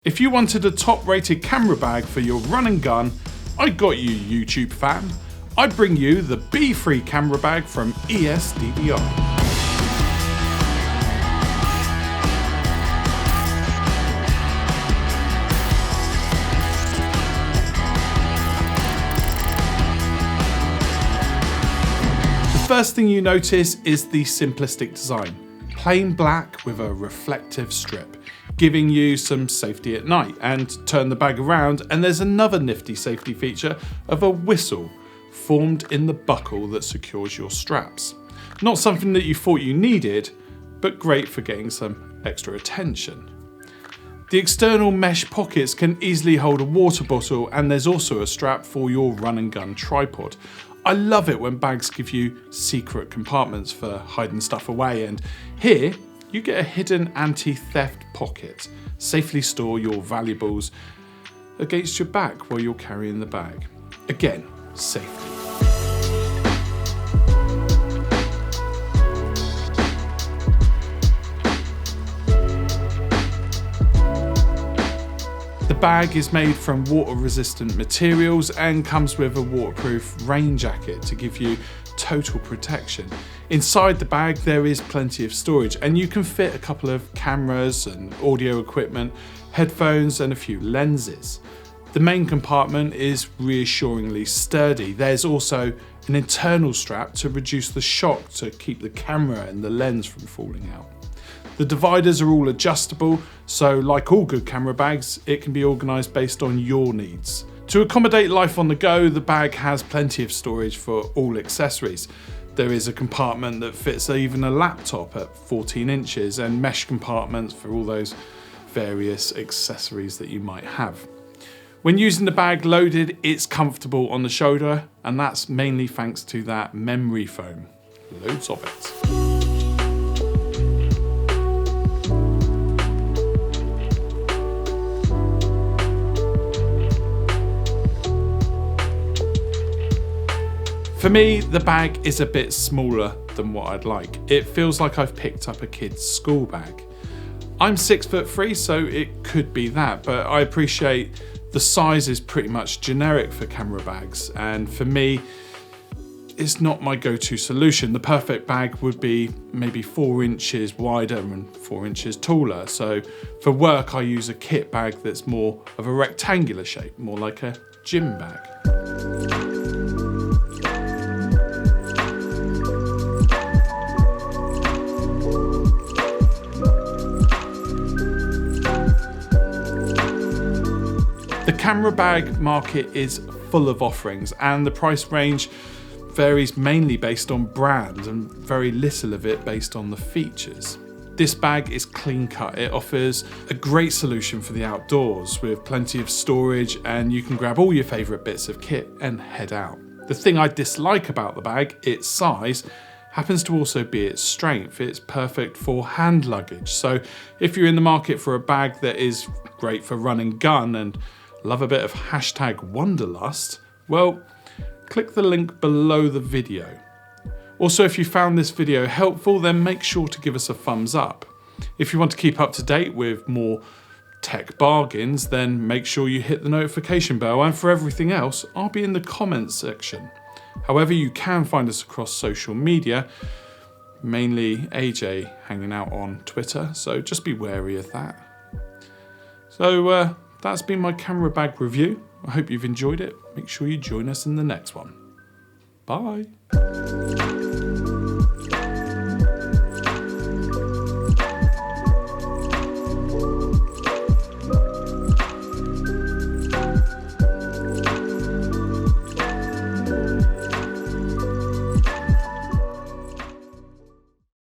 If you wanted a top-rated camera bag for your run and gun, I got you, YouTube fan. I'd bring you the B3 camera bag from ESDDI. The first thing you notice is the simplistic design. Plain black with a reflective strip, giving you some safety at night. And turn the bag around and there's another nifty safety feature of a whistle formed in the buckle that secures your straps. Not something that you thought you needed, but great for getting some extra attention. The external mesh pockets can easily hold a water bottle, and there's also a strap for your run and gun tripod. I love it when bags give you secret compartments for hiding stuff away, and here you get a hidden anti-theft pocket. Safely store your valuables against your back while you're carrying the bag. Again, safety. The bag is made from water-resistant materials and comes with a waterproof rain jacket to give you total protection. Inside the bag there is plenty of storage, and you can fit a couple of cameras and audio equipment, headphones and a few lenses. The main compartment is reassuringly sturdy. There's also an internal strap to reduce the shock to keep the camera and the lens from falling out. The dividers are all adjustable, so like all good camera bags, it can be organised based on your needs. To accommodate life on the go, the bag has plenty of storage for all accessories. There is a compartment that fits even a laptop at 14 inches and mesh compartments for all those various accessories that you might have. When using the bag loaded, it's comfortable on the shoulder, and that's mainly thanks to that memory foam. Loads of it. For me, the bag is a bit smaller than what I'd like. It feels like I've picked up a kid's school bag. I'm 6'3", so it could be that, but I appreciate the size is pretty much generic for camera bags, and for me, it's not my go-to solution. The perfect bag would be maybe 4 inches wider and 4 inches taller. So for work, I use a kit bag that's more of a rectangular shape, more like a gym bag. The camera bag market is full of offerings, and the price range varies mainly based on brand and very little of it based on the features. This bag is clean cut. It offers a great solution for the outdoors with plenty of storage, and you can grab all your favourite bits of kit and head out. The thing I dislike about the bag, its size, happens to also be its strength. It's perfect for hand luggage. So if you're in the market for a bag that is great for run and gun and love a bit of #wanderlust, well, click the link below the video. Also, if you found this video helpful, then make sure to give us a thumbs up. If you want to keep up to date with more tech bargains, then make sure you hit the notification bell, and for everything else, I'll be in the comments section. However, you can find us across social media, mainly AJ hanging out on Twitter, so just be wary of that. So that's been my camera bag review. I hope you've enjoyed it. Make sure you join us in the next one. Bye.